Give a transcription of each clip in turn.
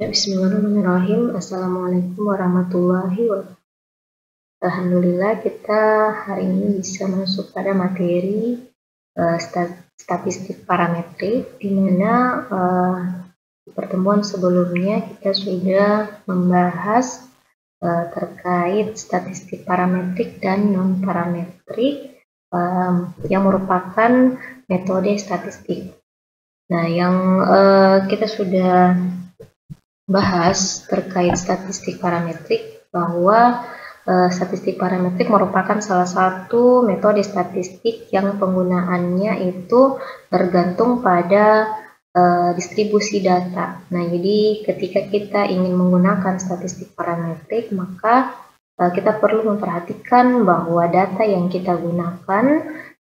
Ya, bismillahirrahmanirrahim. Assalamualaikum warahmatullahi wabarakatuh. Alhamdulillah kita hari ini bisa masuk pada materi statistik parametrik, di mana di pertemuan sebelumnya kita sudah membahas terkait statistik parametrik dan non-parametrik yang merupakan metode statistik. Nah, yang kita sudah bahas terkait statistik parametrik bahwa statistik parametrik merupakan salah satu metode statistik yang penggunaannya itu tergantung pada distribusi data. Nah, jadi ketika kita ingin menggunakan statistik parametrik, maka kita perlu memperhatikan bahwa data yang kita gunakan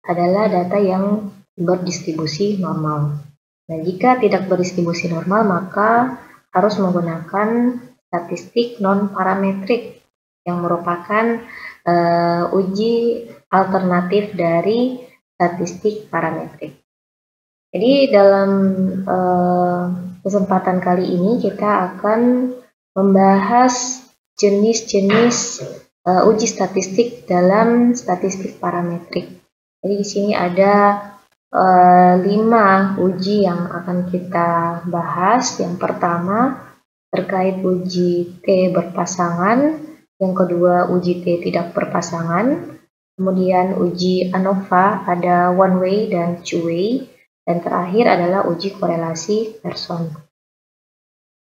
adalah data yang berdistribusi normal. Nah, jika tidak berdistribusi normal, maka harus menggunakan statistik non-parametrik yang merupakan uji alternatif dari statistik parametrik. Jadi dalam kesempatan kali ini kita akan membahas jenis-jenis uji statistik dalam statistik parametrik. Jadi di sini ada 5 uji yang akan kita bahas. Yang pertama terkait uji T berpasangan, yang kedua uji T tidak berpasangan, kemudian uji ANOVA ada one way dan two way, dan terakhir adalah uji korelasi Pearson.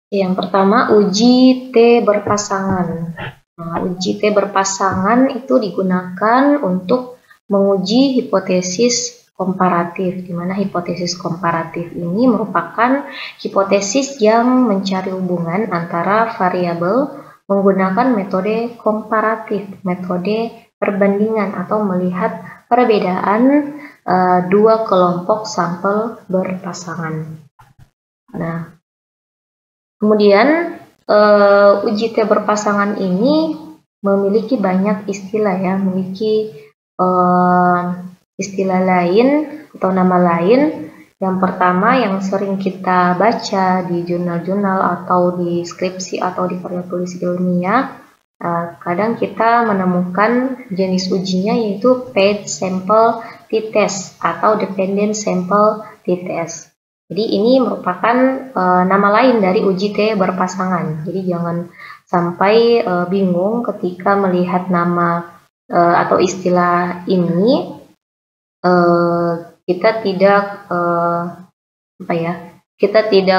Yang pertama uji T berpasangan. Nah, uji T berpasangan itu digunakan untuk menguji hipotesis komparatif, di mana hipotesis komparatif ini merupakan hipotesis yang mencari hubungan antara variabel menggunakan metode komparatif, metode perbandingan atau melihat perbedaan dua kelompok sampel berpasangan. Nah, kemudian uji T berpasangan ini memiliki banyak istilah ya, memiliki istilah lain atau nama lain. Yang pertama yang sering kita baca di jurnal-jurnal atau di skripsi atau di karya tulis ilmiah, kadang kita menemukan jenis ujinya yaitu paired sample t-test atau dependent sample t-test. Jadi ini merupakan nama lain dari uji T berpasangan. Jadi jangan sampai bingung ketika melihat nama atau istilah ini. Kita tidak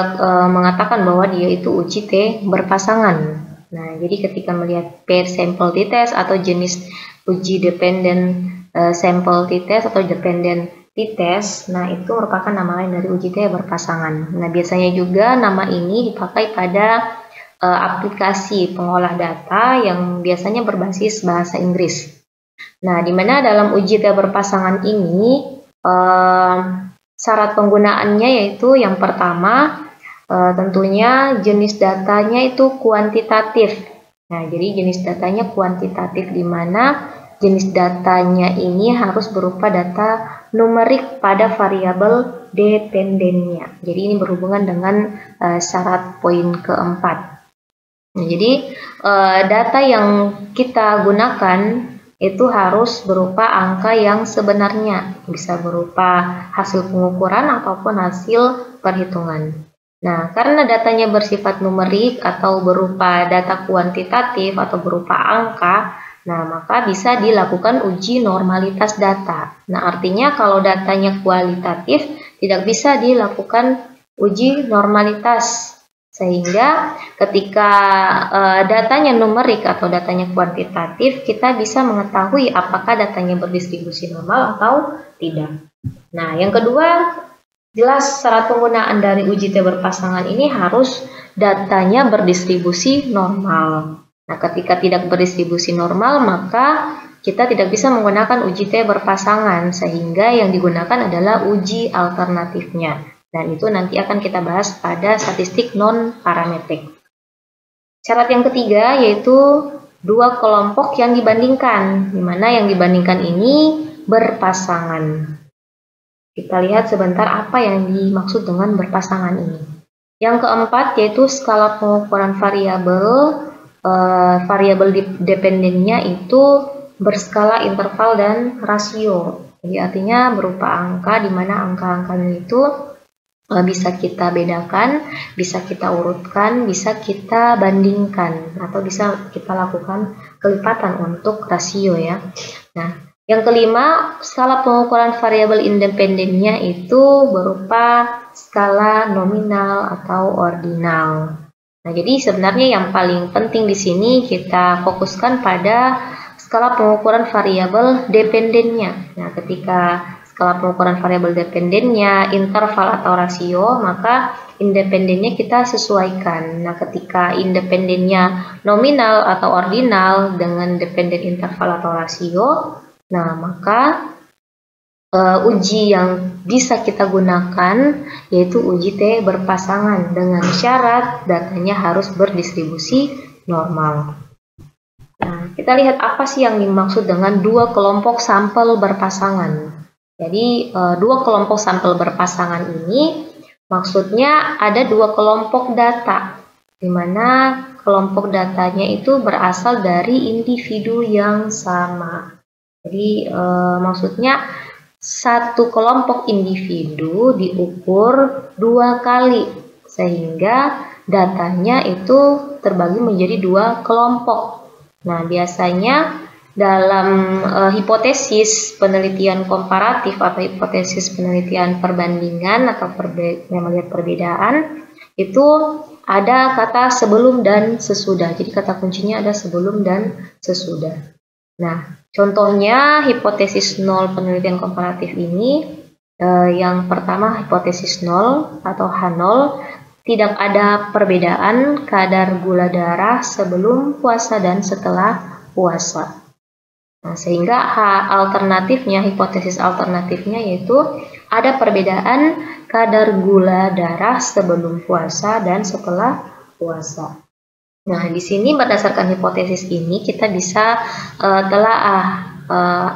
mengatakan bahwa dia itu uji T berpasangan. Nah, jadi ketika melihat pair sample t-test atau jenis uji dependent sample t-test atau dependent t-test, nah itu merupakan nama lain dari uji T berpasangan. Nah, biasanya juga nama ini dipakai pada aplikasi pengolah data yang biasanya berbasis bahasa Inggris. Nah, di mana dalam uji T berpasangan ini syarat penggunaannya yaitu yang pertama tentunya jenis datanya itu kuantitatif. Nah, jadi jenis datanya kuantitatif, di mana jenis datanya ini harus berupa data numerik pada variabel dependennya. Jadi ini berhubungan dengan syarat poin keempat. Nah, jadi data yang kita gunakan itu harus berupa angka yang sebenarnya, bisa berupa hasil pengukuran ataupun hasil perhitungan. Nah, karena datanya bersifat numerik atau berupa data kuantitatif atau berupa angka, nah maka bisa dilakukan uji normalitas data. Nah, artinya kalau datanya kualitatif tidak bisa dilakukan uji normalitas. Sehingga ketika datanya numerik atau datanya kuantitatif, kita bisa mengetahui apakah datanya berdistribusi normal atau tidak. Nah, yang kedua, jelas syarat penggunaan dari uji T berpasangan ini harus datanya berdistribusi normal. Nah, ketika tidak berdistribusi normal, maka kita tidak bisa menggunakan uji T berpasangan, sehingga yang digunakan adalah uji alternatifnya. Dan itu nanti akan kita bahas pada statistik non-parametrik. Syarat yang ketiga yaitu dua kelompok yang dibandingkan, di mana yang dibandingkan ini berpasangan. Kita lihat sebentar apa yang dimaksud dengan berpasangan ini. Yang keempat yaitu skala pengukuran variabel. Variabel dependennya itu berskala interval dan rasio. Jadi artinya berupa angka, di mana angka-angkanya itu bisa kita bedakan, bisa kita urutkan, bisa kita bandingkan, atau bisa kita lakukan kelipatan untuk rasio ya. Nah, yang kelima, skala pengukuran variabel independennya itu berupa skala nominal atau ordinal. Nah, jadi sebenarnya yang paling penting di sini kita fokuskan pada skala pengukuran variabel dependennya. Nah, ketika skala pengukuran variabel dependennya interval atau rasio, maka independennya kita sesuaikan. Nah, ketika independennya nominal atau ordinal dengan dependen interval atau rasio, nah maka uji yang bisa kita gunakan yaitu uji T berpasangan dengan syarat datanya harus berdistribusi normal. Nah, kita lihat apa sih yang dimaksud dengan dua kelompok sampel berpasangan. Jadi dua kelompok sampel berpasangan ini maksudnya ada dua kelompok data, di mana kelompok datanya itu berasal dari individu yang sama. Jadi maksudnya satu kelompok individu diukur dua kali sehingga datanya itu terbagi menjadi dua kelompok. Nah, biasanya dalam hipotesis penelitian komparatif atau hipotesis penelitian perbandingan atau melihat perbedaan itu ada kata sebelum dan sesudah. Jadi kata kuncinya ada sebelum dan sesudah. Nah, contohnya hipotesis nol penelitian komparatif ini, yang pertama hipotesis nol atau H0, tidak ada perbedaan kadar gula darah sebelum puasa dan setelah puasa. Nah, sehingga alternatifnya, hipotesis alternatifnya yaitu ada perbedaan kadar gula darah sebelum puasa dan setelah puasa. Nah, di sini berdasarkan hipotesis ini kita bisa telaah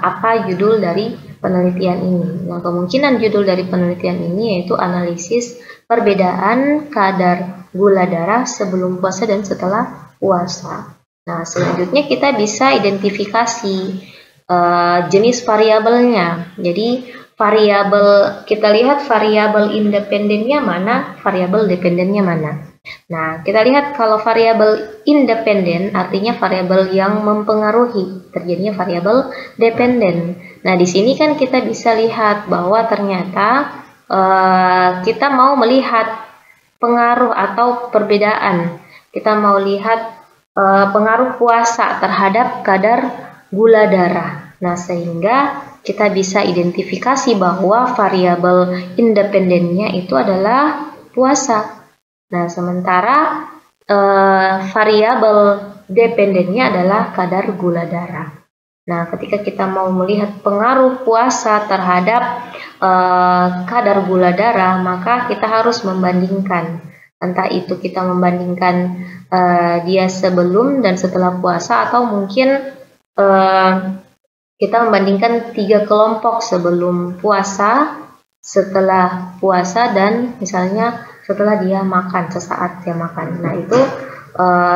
apa judul dari penelitian ini. Nah, kemungkinan judul dari penelitian ini yaitu analisis perbedaan kadar gula darah sebelum puasa dan setelah puasa. Nah, selanjutnya kita bisa identifikasi jenis variabelnya. Jadi variabel, kita lihat variabel independennya mana, variabel dependennya mana. Nah, kita lihat kalau variabel independen artinya variabel yang mempengaruhi terjadinya variabel dependen. Nah, di sini kan kita bisa lihat bahwa ternyata kita mau melihat pengaruh atau perbedaan. Kita mau lihat pengaruh puasa terhadap kadar gula darah. Nah, sehingga kita bisa identifikasi bahwa variabel independennya itu adalah puasa. Nah, sementara variabel dependennya adalah kadar gula darah. Nah, ketika kita mau melihat pengaruh puasa terhadap kadar gula darah, maka kita harus membandingkan. Entah itu kita membandingkan dia sebelum dan setelah puasa, atau mungkin kita membandingkan 3 kelompok sebelum puasa, setelah puasa, dan misalnya setelah dia makan, sesaat dia makan. Nah, itu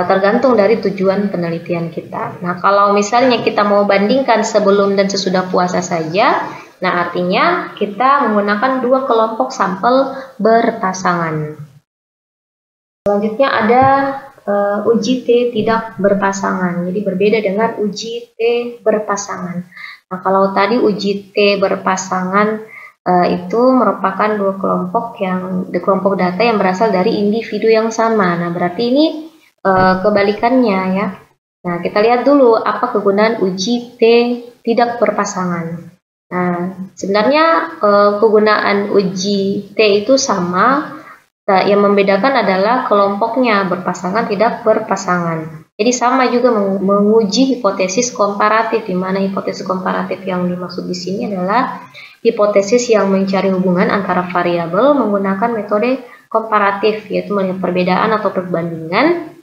tergantung dari tujuan penelitian kita. Nah, kalau misalnya kita mau bandingkan sebelum dan sesudah puasa saja, nah artinya kita menggunakan 2 kelompok sampel berpasangan. Selanjutnya ada uji T tidak berpasangan. Jadi berbeda dengan uji T berpasangan. Nah, kalau tadi uji T berpasangan itu merupakan 2 kelompok data yang berasal dari individu yang sama. Nah, berarti ini kebalikannya ya. Nah, kita lihat dulu apa kegunaan uji T tidak berpasangan. Nah, sebenarnya kegunaan uji T itu sama. Nah, yang membedakan adalah kelompoknya berpasangan tidak berpasangan. Jadi sama juga menguji hipotesis komparatif, di mana hipotesis komparatif yang dimaksud di sini adalah hipotesis yang mencari hubungan antara variabel menggunakan metode komparatif, yaitu melihat perbedaan atau perbandingan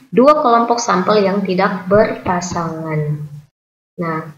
2 kelompok sampel yang tidak berpasangan. Nah,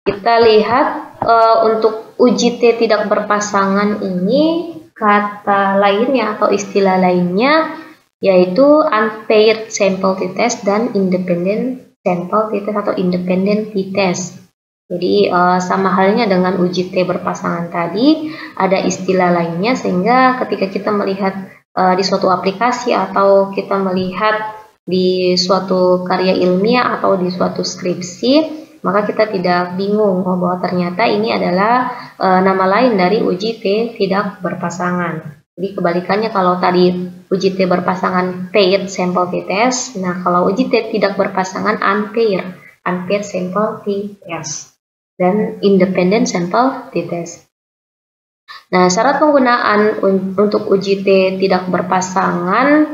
kita lihat untuk uji T tidak berpasangan ini kata lainnya atau istilah lainnya yaitu unpaired sample t-test dan independent sample t-test atau independent t-test. Jadi sama halnya dengan uji T berpasangan tadi, ada istilah lainnya sehingga ketika kita melihat di suatu aplikasi atau kita melihat di suatu karya ilmiah atau di suatu skripsi, maka kita tidak bingung bahwa ternyata ini adalah nama lain dari uji T tidak berpasangan. Jadi kebalikannya, kalau tadi uji T berpasangan paired sample t-test, nah kalau uji T tidak berpasangan unpaired sample t-test dan independent sample t-test. Nah, syarat penggunaan untuk uji T tidak berpasangan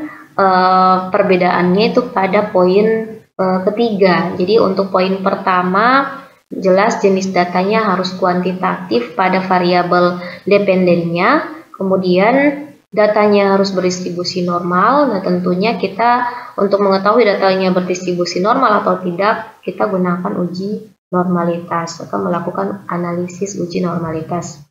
perbedaannya itu pada poin ketiga. Jadi untuk poin pertama, jelas jenis datanya harus kuantitatif pada variabel dependennya, kemudian datanya harus berdistribusi normal. Nah, tentunya kita untuk mengetahui datanya berdistribusi normal atau tidak, kita gunakan uji normalitas atau melakukan analisis uji normalitas.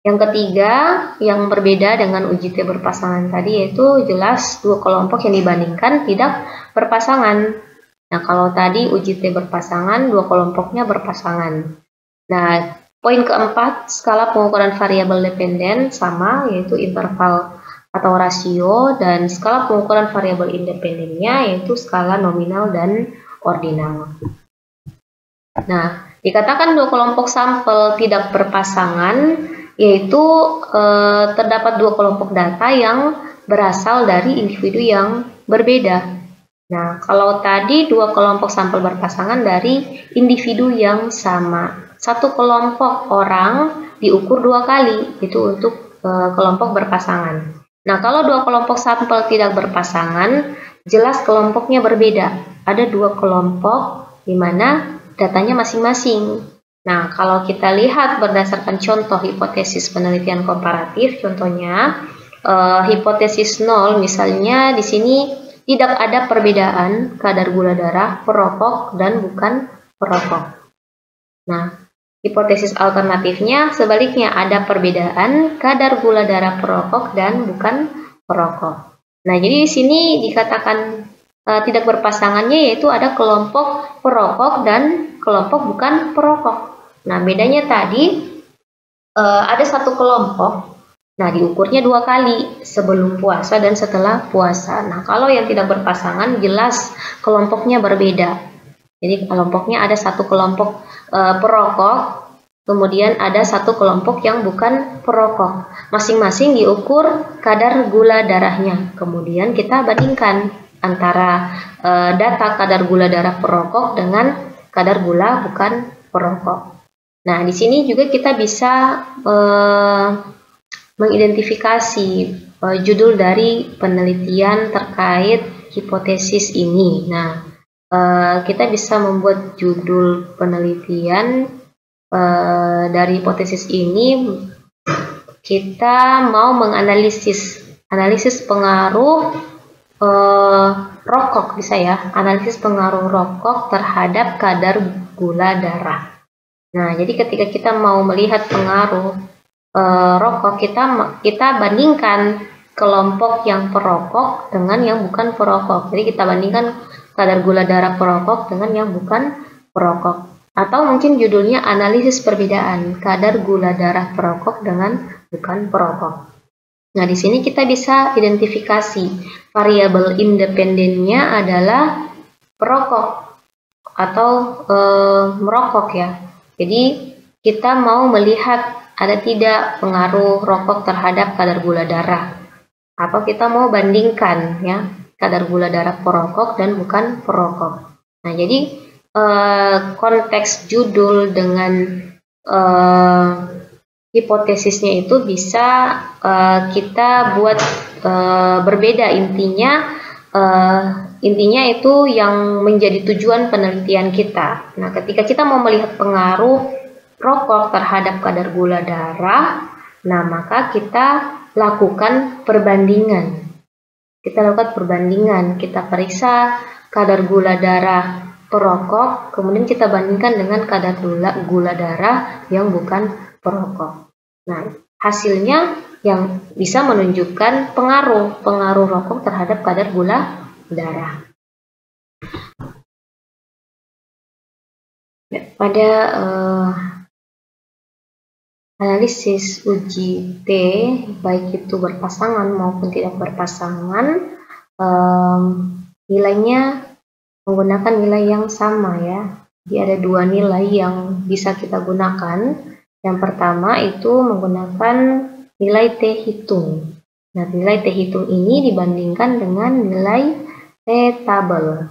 Yang ketiga, yang berbeda dengan uji T berpasangan tadi, yaitu jelas dua kelompok yang dibandingkan tidak berpasangan. Nah, kalau tadi uji T berpasangan, dua kelompoknya berpasangan. Nah, poin keempat, skala pengukuran variabel dependen sama, yaitu interval atau rasio, dan skala pengukuran variabel independennya, yaitu skala nominal dan ordinal. Nah, dikatakan dua kelompok sampel tidak berpasangan, yaitu terdapat dua kelompok data yang berasal dari individu yang berbeda. Nah, kalau tadi dua kelompok sampel berpasangan dari individu yang sama, satu kelompok orang diukur dua kali, itu untuk kelompok berpasangan. Nah, kalau dua kelompok sampel tidak berpasangan, jelas kelompoknya berbeda. Ada dua kelompok di mana datanya masing-masing. Nah, kalau kita lihat berdasarkan contoh hipotesis penelitian komparatif, contohnya hipotesis 0, misalnya di sini tidak ada perbedaan kadar gula darah perokok dan bukan perokok. Nah, hipotesis alternatifnya sebaliknya, ada perbedaan kadar gula darah perokok dan bukan perokok. Nah, jadi di sini dikatakan tidak berpasangannya yaitu ada kelompok perokok dan kelompok bukan perokok. Nah, bedanya tadi ada satu kelompok, nah diukurnya dua kali, sebelum puasa dan setelah puasa. Nah, kalau yang tidak berpasangan jelas kelompoknya berbeda. Jadi kelompoknya ada satu kelompok perokok, kemudian ada satu kelompok yang bukan perokok. Masing-masing diukur kadar gula darahnya. Kemudian kita bandingkan antara data kadar gula darah perokok dengan kadar gula bukan perokok. Nah, di sini juga kita bisa mengidentifikasi judul dari penelitian terkait hipotesis ini. Nah, kita bisa membuat judul penelitian dari hipotesis ini. Kita mau menganalisis pengaruh rokok, bisa ya, analisis pengaruh rokok terhadap kadar gula darah. Nah, jadi ketika kita mau melihat pengaruh rokok, kita bandingkan kelompok yang perokok dengan yang bukan perokok. Jadi kita bandingkan kadar gula darah perokok dengan yang bukan perokok. Atau mungkin judulnya analisis perbedaan kadar gula darah perokok dengan bukan perokok. Nah, di sini kita bisa identifikasi variabel independennya adalah perokok atau merokok ya. Jadi kita mau melihat ada tidak pengaruh rokok terhadap kadar gula darah. Atau kita mau bandingkan ya kadar gula darah perokok dan bukan perokok. Nah, jadi konteks judul dengan hipotesisnya itu bisa kita buat berbeda. Intinya itu yang menjadi tujuan penelitian kita. Nah, ketika kita mau melihat pengaruh rokok terhadap kadar gula darah, nah maka kita lakukan perbandingan. Kita periksa kadar gula darah perokok, kemudian kita bandingkan dengan kadar gula darah yang bukan perokok. Nah, hasilnya yang bisa menunjukkan pengaruh rokok terhadap kadar gula darah. Pada analisis uji T, baik itu berpasangan maupun tidak berpasangan, nilainya menggunakan nilai yang sama ya. Jadi ada dua nilai yang bisa kita gunakan. Yang pertama itu menggunakan nilai T hitung. Nah, nilai T hitung ini dibandingkan dengan nilai T tabel.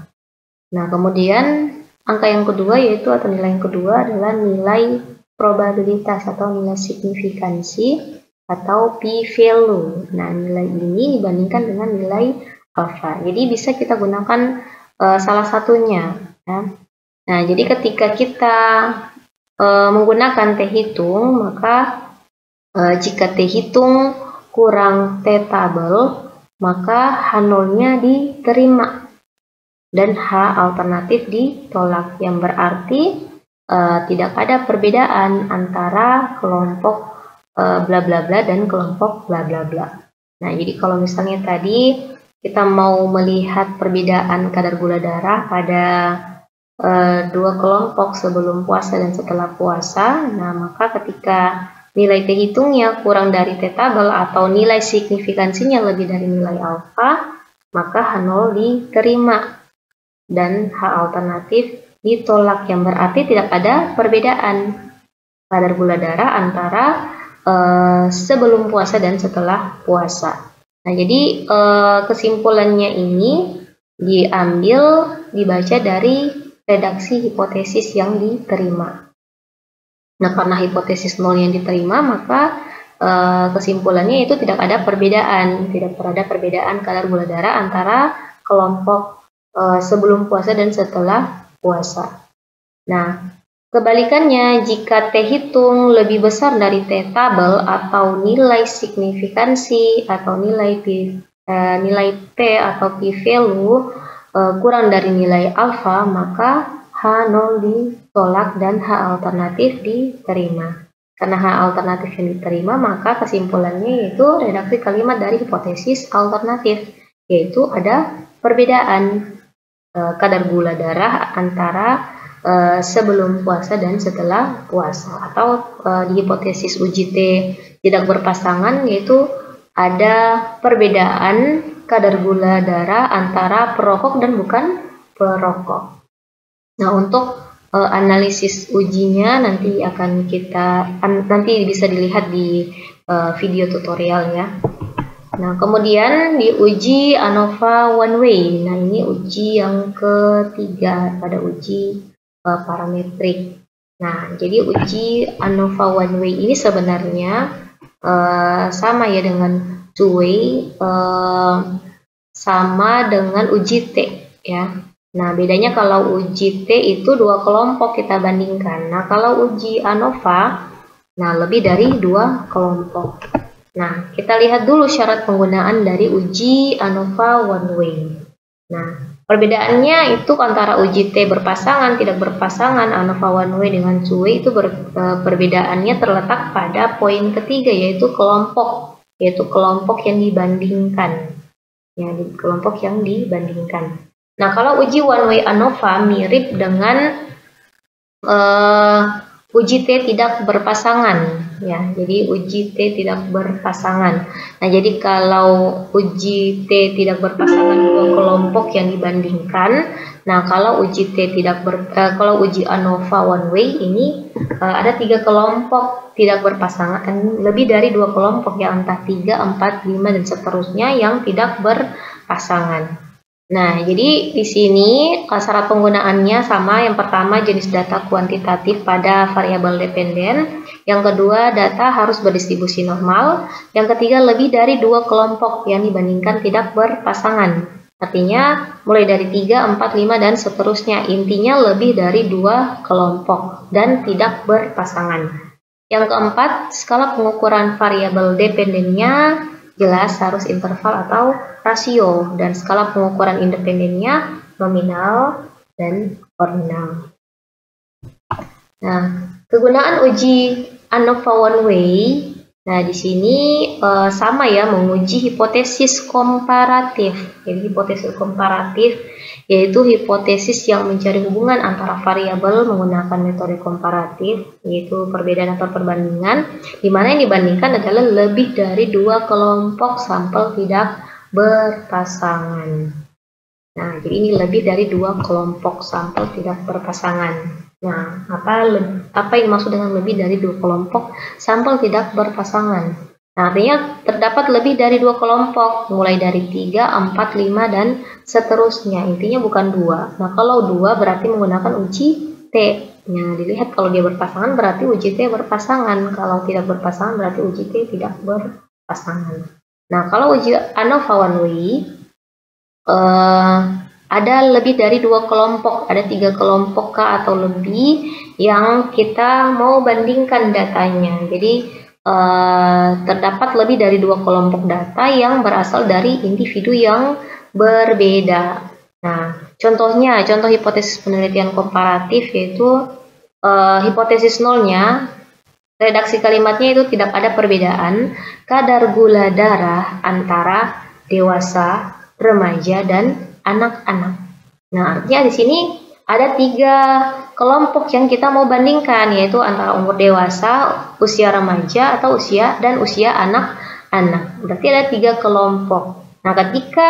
Nah, kemudian angka yang kedua yaitu atau nilai yang kedua adalah nilai probabilitas atau nilai signifikansi atau p-value. Nah, nilai ini dibandingkan dengan nilai alfa. Jadi bisa kita gunakan salah satunya. Ya. Nah, jadi ketika kita menggunakan T hitung, maka jika T hitung kurang T tabel, maka H0-nya diterima dan H alternatif ditolak, yang berarti tidak ada perbedaan antara kelompok bla bla bla dan kelompok bla bla bla. Nah, jadi kalau misalnya tadi kita mau melihat perbedaan kadar gula darah pada dua kelompok sebelum puasa dan setelah puasa, nah maka ketika nilai T hitungnya kurang dari T tabel atau nilai signifikansinya lebih dari nilai alfa, maka H0 diterima dan H alternatif ditolak, yang berarti tidak ada perbedaan kadar gula darah antara sebelum puasa dan setelah puasa. Nah, jadi kesimpulannya ini dibaca dari redaksi hipotesis yang diterima. Nah, karena hipotesis 0 yang diterima, maka kesimpulannya itu tidak ada perbedaan kadar gula darah antara kelompok sebelum puasa dan setelah puasa. Nah, kebalikannya, jika T hitung lebih besar dari T tabel atau nilai signifikansi atau nilai T atau p-value kurang dari nilai alfa, maka H0 ditolak dan H alternatif diterima. Karena H alternatif yang diterima, maka kesimpulannya yaitu redaksi kalimat dari hipotesis alternatif, yaitu ada perbedaan kadar gula darah antara sebelum puasa dan setelah puasa. Atau di hipotesis uji T tidak berpasangan, yaitu ada perbedaan kadar gula darah antara perokok dan bukan perokok. Nah, untuk analisis ujinya nanti bisa dilihat di video tutorial ya. Nah, kemudian diuji ANOVA one way. Nah, ini uji yang ketiga pada uji parametrik. Nah, jadi uji ANOVA one way ini sebenarnya sama ya dengan two way, sama dengan uji T ya. Nah, bedanya kalau uji T itu dua kelompok kita bandingkan. Nah, kalau uji ANOVA, nah lebih dari dua kelompok. Nah, kita lihat dulu syarat penggunaan dari uji ANOVA one way. Nah, perbedaannya itu antara uji T berpasangan, tidak berpasangan, ANOVA one way dengan two way itu perbedaannya terletak pada poin ketiga, yaitu kelompok yang dibandingkan. Ya, kelompok yang dibandingkan. Nah, kalau uji one way ANOVA mirip dengan uji T tidak berpasangan ya. Jadi uji T tidak berpasangan. Nah, jadi kalau uji T tidak berpasangan dua kelompok yang dibandingkan. Nah, kalau uji T kalau uji ANOVA one way ini ada tiga kelompok tidak berpasangan, lebih dari dua kelompok ya, entah 3, 4, 5 dan seterusnya yang tidak berpasangan. Nah, jadi di sini syarat penggunaannya sama. Yang pertama, jenis data kuantitatif pada variabel dependen. Yang kedua, data harus berdistribusi normal. Yang ketiga, lebih dari dua kelompok yang dibandingkan tidak berpasangan. Artinya, mulai dari 3, 4, 5, dan seterusnya. Intinya lebih dari dua kelompok dan tidak berpasangan. Yang keempat, skala pengukuran variabel dependennya jelas harus interval atau rasio, dan skala pengukuran independennya nominal dan ordinal. Nah, kegunaan uji ANOVA one way. Nah, di sini sama ya, menguji hipotesis komparatif. Jadi hipotesis komparatif yaitu hipotesis yang mencari hubungan antara variabel menggunakan metode komparatif, yaitu perbedaan atau perbandingan, di mana yang dibandingkan adalah lebih dari dua kelompok sampel tidak berpasangan. Nah, jadi ini lebih dari dua kelompok sampel tidak berpasangan. Nah, apa yang dimaksud dengan lebih dari dua kelompok sampel tidak berpasangan? Nah, artinya terdapat lebih dari dua kelompok, mulai dari 3, 4, 5, dan seterusnya. Intinya bukan dua. Nah, kalau dua berarti menggunakan uji T. Nah, dilihat kalau dia berpasangan berarti uji T berpasangan. Kalau tidak berpasangan berarti uji T tidak berpasangan. Nah, kalau uji ANOVA one way, ada lebih dari dua kelompok, ada 3 kelompok kah atau lebih yang kita mau bandingkan datanya. Jadi terdapat lebih dari dua kelompok data yang berasal dari individu yang berbeda. Nah, contohnya, contoh hipotesis penelitian komparatif yaitu hipotesis nolnya, redaksi kalimatnya itu tidak ada perbedaan kadar gula darah antara dewasa, remaja, dan anak-anak. Nah, artinya di sini ada 3 kelompok yang kita mau bandingkan, yaitu antara umur dewasa, usia remaja, atau usia anak-anak. Berarti ada 3 kelompok. Nah, ketika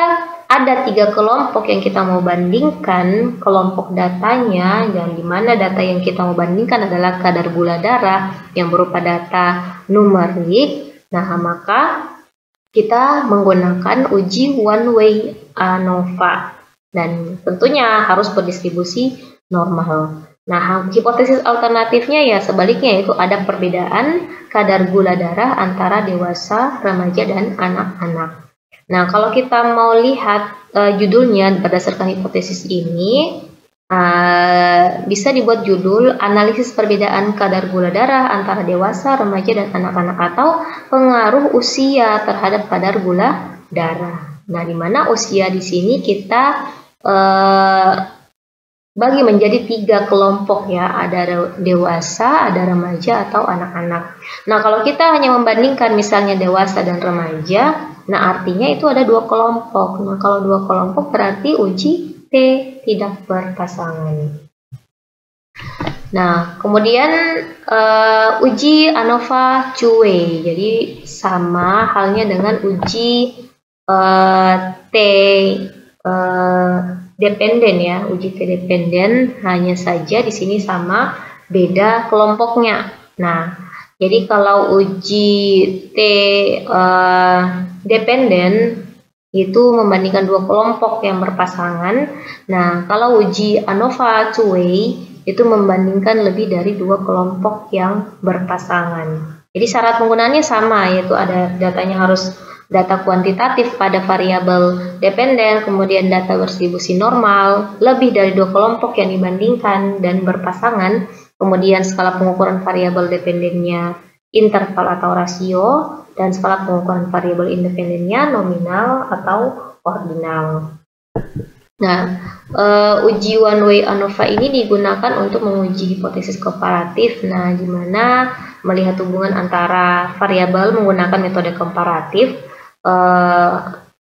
ada 3 kelompok yang kita mau bandingkan kelompok datanya, dan di mana data yang kita mau bandingkan adalah kadar gula darah yang berupa data numerik, nah maka kita menggunakan uji one way ANOVA dan tentunya harus berdistribusi normal. Nah, hipotesis alternatifnya ya sebaliknya, yaitu ada perbedaan kadar gula darah antara dewasa, remaja, dan anak-anak. Nah, kalau kita mau lihat judulnya berdasarkan hipotesis ini, bisa dibuat judul analisis perbedaan kadar gula darah antara dewasa, remaja, dan anak-anak, atau pengaruh usia terhadap kadar gula darah. Nah, di mana usia di sini kita bagi menjadi 3 kelompok ya, ada dewasa, ada remaja, atau anak-anak. Nah, kalau kita hanya membandingkan misalnya dewasa dan remaja, nah artinya itu ada 2 kelompok. Nah, kalau 2 kelompok berarti uji T tidak berpasangan. Nah, kemudian uji ANOVA two way. Jadi sama halnya dengan uji T dependen ya, uji T dependen, hanya saja di sini sama beda kelompoknya. Nah, jadi kalau uji T dependen itu membandingkan 2 kelompok yang berpasangan. Nah, kalau uji ANOVA two way itu membandingkan lebih dari 2 kelompok yang berpasangan. Jadi syarat penggunaannya sama, yaitu ada datanya harus data kuantitatif pada variabel dependen, kemudian data berdistribusi normal, lebih dari 2 kelompok yang dibandingkan dan berpasangan, kemudian skala pengukuran variabel dependennya interval atau rasio, dan skala pengukuran variabel independennya nominal atau ordinal. Nah, uji one way ANOVA ini digunakan untuk menguji hipotesis komparatif. Nah, di mana melihat hubungan antara variabel menggunakan metode komparatif,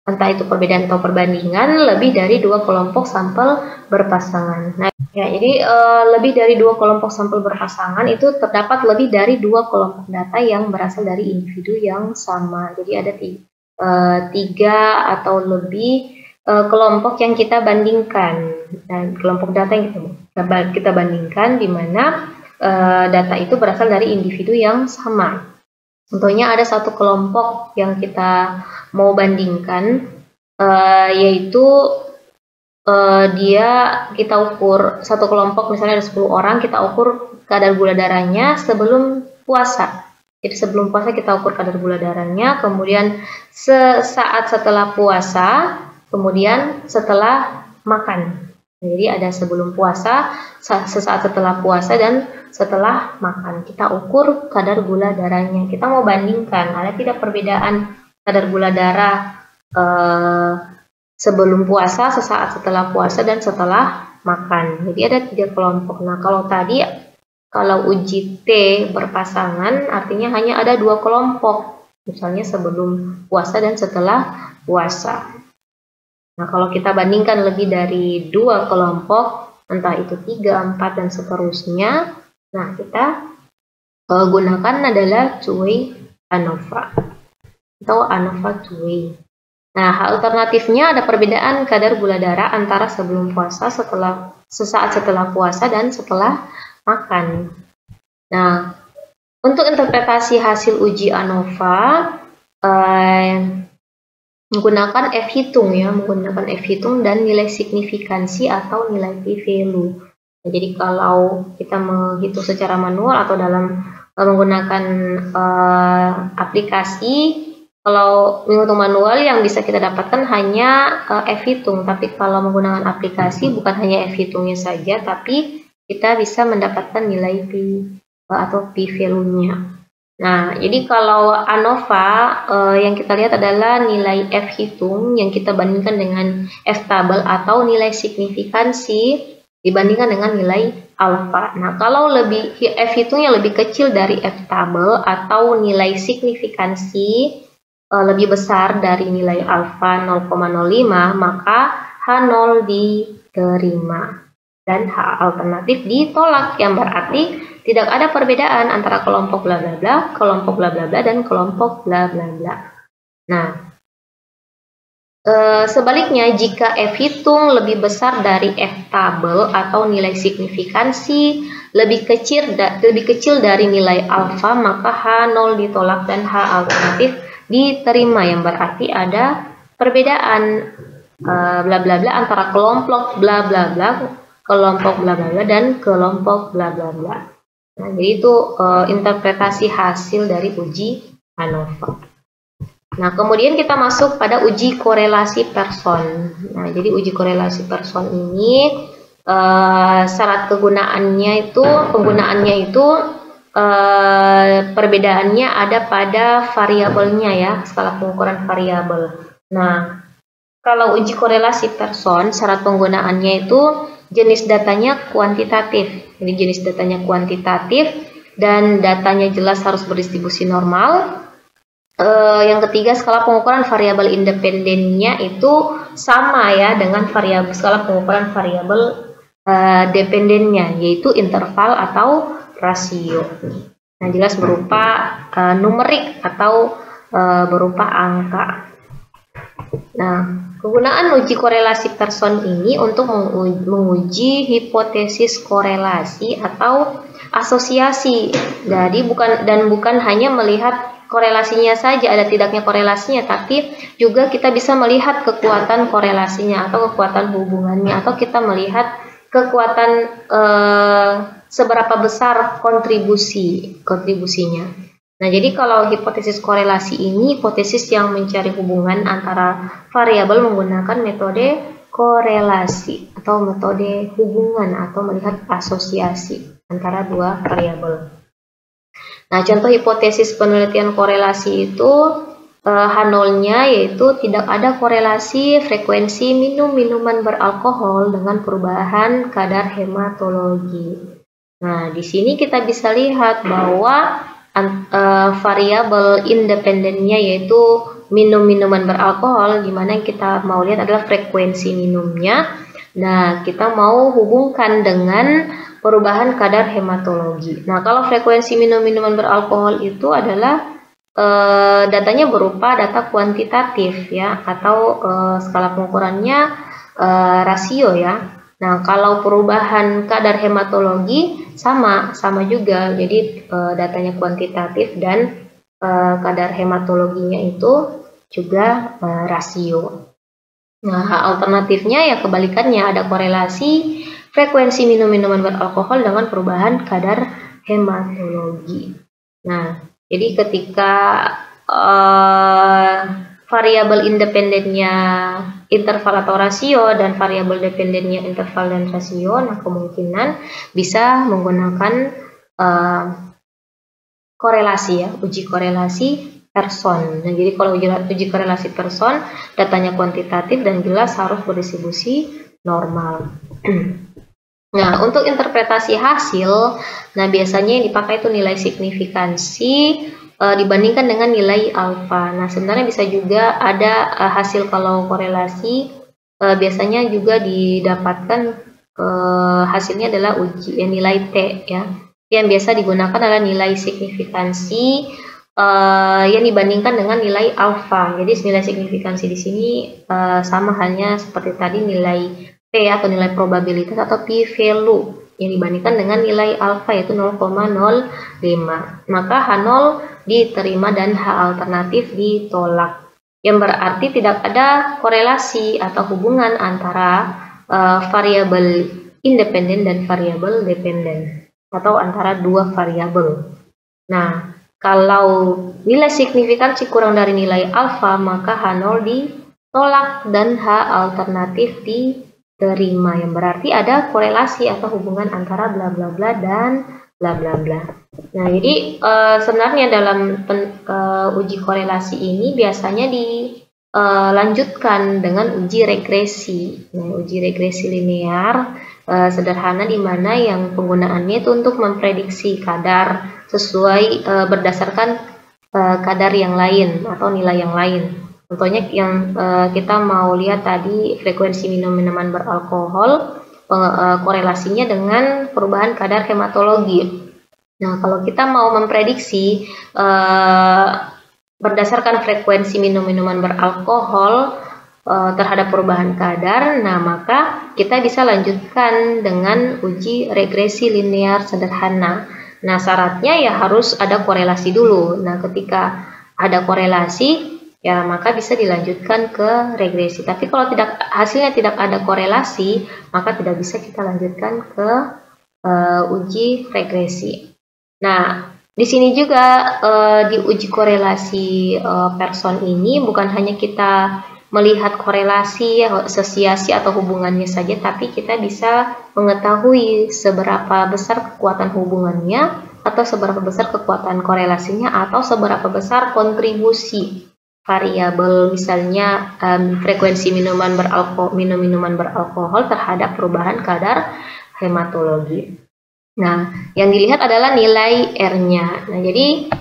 entah itu perbedaan atau perbandingan lebih dari 2 kelompok sampel berpasangan. Nah, ya, jadi lebih dari 2 kelompok sampel berpasangan itu terdapat lebih dari 2 kelompok data yang berasal dari individu yang sama. Jadi ada 3 atau lebih kelompok yang kita bandingkan, dan kelompok data yang kita bandingkan di mana data itu berasal dari individu yang sama. Contohnya ada satu kelompok yang kita mau bandingkan, yaitu dia kita ukur satu kelompok, misalnya ada 10 orang, kita ukur kadar gula darahnya sebelum puasa. Jadi sebelum puasa kita ukur kadar gula darahnya, kemudian sesaat setelah puasa, kemudian setelah makan. Jadi ada sebelum puasa, sesaat setelah puasa, dan setelah makan. Kita ukur kadar gula darahnya. Kita mau bandingkan, ada tidak perbedaan kadar gula darah sebelum puasa, sesaat setelah puasa, dan setelah makan. Jadi ada 3 kelompok. Nah, kalau tadi Kalau uji T berpasangan artinya hanya ada 2 kelompok, misalnya sebelum puasa dan setelah puasa. Nah, kalau kita bandingkan lebih dari 2 kelompok, entah itu 3, 4, dan seterusnya, nah kita gunakan adalah two-way ANOVA atau ANOVA two-way. Nah, alternatifnya ada perbedaan kadar gula darah antara sebelum puasa, sesaat setelah puasa, dan setelah makan. Nah, untuk interpretasi hasil uji ANOVA menggunakan F-hitung ya, menggunakan F-hitung dan nilai signifikansi atau nilai p-value. Nah, jadi kalau kita menghitung secara manual atau dalam menggunakan aplikasi, kalau menghitung manual yang bisa kita dapatkan hanya F-hitung, tapi kalau menggunakan aplikasi bukan hanya F-hitungnya saja, tapi kita bisa mendapatkan nilai P atau p-value-nya. Nah, jadi kalau ANOVA yang kita lihat adalah nilai F-hitung yang kita bandingkan dengan F-tabel atau nilai signifikansi dibandingkan dengan nilai alfa. Nah, kalau F-hitung yang lebih kecil dari F-tabel atau nilai signifikansi lebih besar dari nilai alfa 0,05, maka H0 diterima dan H alternatif ditolak, yang berarti tidak ada perbedaan antara kelompok bla bla bla, kelompok bla bla bla, dan kelompok bla bla bla. Nah, sebaliknya jika F-hitung lebih besar dari F-tabel atau nilai signifikansi lebih kecil dari nilai alfa, maka H0 ditolak dan H alternatif diterima, yang berarti ada perbedaan bla bla bla antara kelompok bla bla bla, kelompok bla bla bla, dan kelompok bla bla bla. Nah, jadi itu interpretasi hasil dari uji ANOVA. Nah, kemudian kita masuk pada uji korelasi person. Nah, jadi uji korelasi person ini syarat penggunaannya itu perbedaannya ada pada variabelnya ya, skala pengukuran variabel. Nah, kalau uji korelasi person, syarat penggunaannya itu jenis datanya kuantitatif. Jadi jenis datanya kuantitatif dan datanya jelas harus berdistribusi normal. Yang ketiga, skala pengukuran variabel independennya itu sama ya dengan skala pengukuran variabel dependennya, yaitu interval atau rasio. Nah, jelas berupa numerik atau berupa angka. Nah, kegunaan uji korelasi person ini untuk menguji hipotesis korelasi atau asosiasi. Jadi bukan hanya melihat korelasinya saja, ada tidaknya korelasinya, tapi juga kita bisa melihat kekuatan korelasinya atau kekuatan hubungannya, atau kita melihat kekuatan seberapa besar kontribusinya. Nah, jadi kalau hipotesis korelasi ini hipotesis yang mencari hubungan antara variabel menggunakan metode korelasi atau metode hubungan atau melihat asosiasi antara dua variabel. Nah, contoh hipotesis penelitian korelasi itu H0-nya yaitu tidak ada korelasi frekuensi minum minuman beralkohol dengan perubahan kadar hematologi. Nah, di sini kita bisa lihat bahwa variabel independennya yaitu minum minuman beralkohol, di mana yang kita mau lihat adalah frekuensi minumnya. Nah, kita mau hubungkan dengan perubahan kadar hematologi. Nah, kalau frekuensi minum minuman beralkohol itu adalah datanya berupa data kuantitatif ya, atau skala pengukurannya rasio ya. Nah, kalau perubahan kadar hematologi sama juga, jadi datanya kuantitatif dan kadar hematologinya itu juga rasio. Nah, alternatifnya ya kebalikannya, ada korelasi frekuensi minum minuman beralkohol dengan perubahan kadar hematologi. Nah, jadi ketika variabel independennya interval atau rasio dan variabel dependennya interval dan rasio, nah kemungkinan bisa menggunakan korelasi ya, uji korelasi person. Nah, jadi kalau uji korelasi person, datanya kuantitatif dan jelas harus berdistribusi normal. Nah, untuk interpretasi hasil, nah biasanya yang dipakai itu nilai signifikansi dibandingkan dengan nilai alfa. Nah, sebenarnya bisa juga ada hasil kalau korelasi biasanya juga didapatkan hasilnya adalah uji nilai T ya. Yang biasa digunakan adalah nilai signifikansi yang dibandingkan dengan nilai alfa. Jadi nilai signifikansi di sini sama halnya seperti tadi nilai P atau nilai probabilitas atau P value yang dibandingkan dengan nilai alfa yaitu 0,05. Maka H0 diterima dan H alternatif ditolak. Yang berarti tidak ada korelasi atau hubungan antara variabel independen dan variabel dependen atau antara dua variabel. Nah, kalau nilai signifikansi kurang dari nilai alfa, maka H0 ditolak dan H alternatif diterima. Yang berarti ada korelasi atau hubungan antara bla bla bla dan bla bla bla. Nah, jadi sebenarnya dalam uji korelasi ini biasanya dilanjutkan dengan uji regresi. Nah, uji regresi linear sederhana di mana yang penggunaannya itu untuk memprediksi kadar sesuai berdasarkan kadar yang lain atau nilai yang lain. Contohnya yang kita mau lihat tadi frekuensi minum minuman beralkohol korelasinya dengan perubahan kadar hematologi. Nah, kalau kita mau memprediksi berdasarkan frekuensi minum minuman beralkohol terhadap perubahan kadar, nah maka kita bisa lanjutkan dengan uji regresi linear sederhana. Nah, syaratnya ya harus ada korelasi dulu. Nah, ketika ada korelasi, ya maka bisa dilanjutkan ke regresi. Tapi kalau hasilnya tidak ada korelasi, maka tidak bisa kita lanjutkan ke uji regresi. Nah, di sini juga di uji korelasi person ini bukan hanya kita melihat korelasi, asosiasi atau hubungannya saja, tapi kita bisa mengetahui seberapa besar kekuatan hubungannya atau seberapa besar kekuatan korelasinya atau seberapa besar kontribusi variabel misalnya frekuensi minum minuman beralkohol terhadap perubahan kadar hematologi. Nah, yang dilihat adalah nilai R-nya. Nah, jadi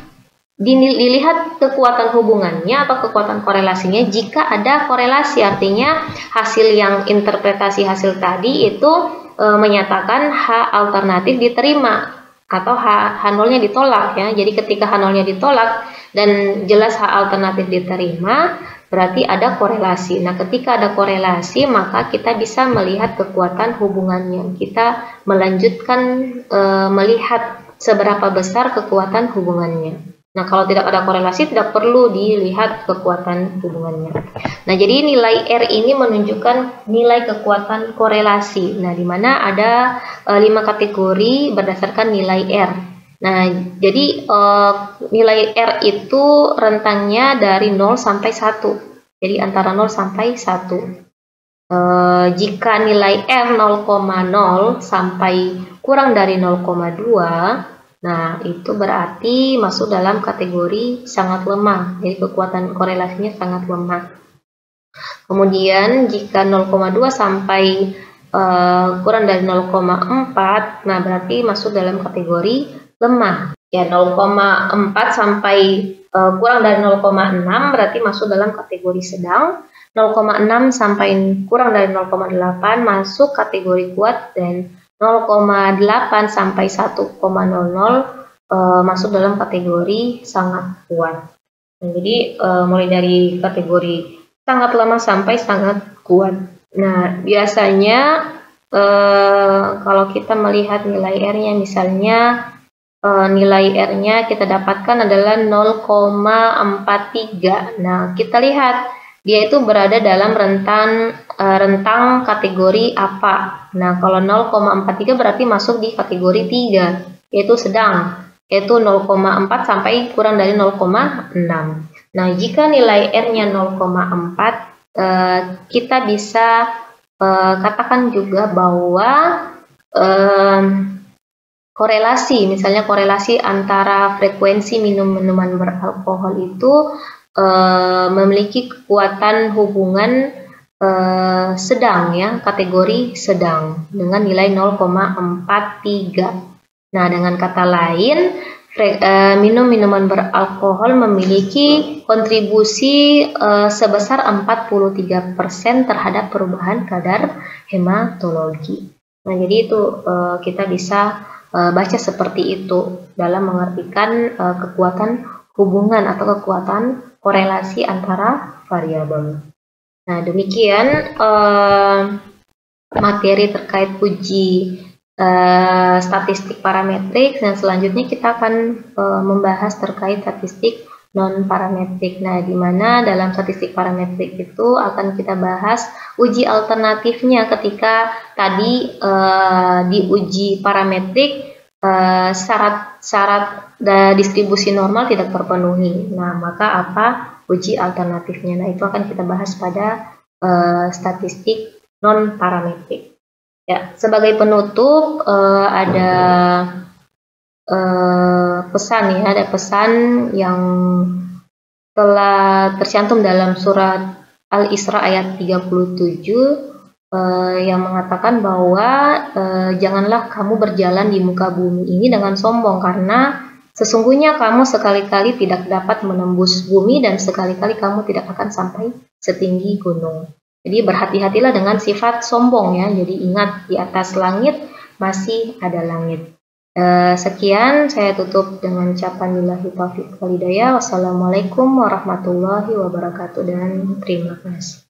dilihat kekuatan hubungannya atau kekuatan korelasinya. Jika ada korelasi, artinya hasil yang interpretasi hasil tadi itu menyatakan H alternatif diterima atau H0-nya ditolak ya. Jadi ketika H0-nya ditolak dan jelas H alternatif diterima, berarti ada korelasi. Nah, ketika ada korelasi, maka kita bisa melihat kekuatan hubungannya. Kita melanjutkan melihat seberapa besar kekuatan hubungannya. Nah, kalau tidak ada korelasi, tidak perlu dilihat kekuatan hubungannya. Nah, jadi nilai R ini menunjukkan nilai kekuatan korelasi. Nah, di mana ada 5 kategori berdasarkan nilai R. Nah, jadi nilai R itu rentangnya dari 0 sampai 1. Jadi antara 0 sampai 1. Jika nilai R 0,0 sampai kurang dari 0,2, nah, itu berarti masuk dalam kategori sangat lemah. Jadi kekuatan korelasinya sangat lemah. Kemudian jika 0,2 sampai kurang dari 0,4, nah berarti masuk dalam kategori lemah. Ya, 0,4 sampai kurang dari 0,6 berarti masuk dalam kategori sedang. 0,6 sampai kurang dari 0,8 masuk kategori kuat, dan 0,8 sampai 1,00 masuk dalam kategori sangat kuat. Nah, jadi mulai dari kategori sangat lemah sampai sangat kuat. Nah, biasanya kalau kita melihat nilai R-nya, misalnya nilai R-nya kita dapatkan adalah 0,43. Nah, kita lihat dia itu berada dalam rentang kategori apa. Nah, kalau 0,43 berarti masuk di kategori 3, yaitu sedang, yaitu 0,4 sampai kurang dari 0,6. Nah, jika nilai R-nya 0,4, kita bisa katakan juga bahwa korelasi, misalnya korelasi antara frekuensi minum minuman beralkohol itu memiliki kekuatan hubungan sedang ya, kategori sedang dengan nilai 0,43. Nah, dengan kata lain, minum minuman beralkohol memiliki kontribusi sebesar 43% terhadap perubahan kadar hematologi. Nah, jadi itu kita bisa baca seperti itu dalam mengartikan kekuatan hubungan atau kekuatan korelasi antara variabel. Nah, demikian materi terkait uji statistik parametrik, dan selanjutnya kita akan membahas terkait statistik non-parametrik. Nah, di mana dalam statistik parametrik itu akan kita bahas uji alternatifnya ketika tadi di uji parametrik syarat distribusi normal tidak terpenuhi. Nah, maka apa uji alternatifnya? Nah, itu akan kita bahas pada statistik non-parametrik. Ya, sebagai penutup ada pesan ya, ada pesan yang telah tercantum dalam surat Al-Isra ayat 37 yang mengatakan bahwa janganlah kamu berjalan di muka bumi ini dengan sombong, karena sesungguhnya kamu sekali-kali tidak dapat menembus bumi dan sekali-kali kamu tidak akan sampai setinggi gunung. Jadi berhati-hatilah dengan sifat sombong ya. Jadi ingat, di atas langit masih ada langit. Sekian saya tutup dengan ucapan billahi taufiq wal hidayah. Wassalamualaikum warahmatullahi wabarakatuh dan terima kasih.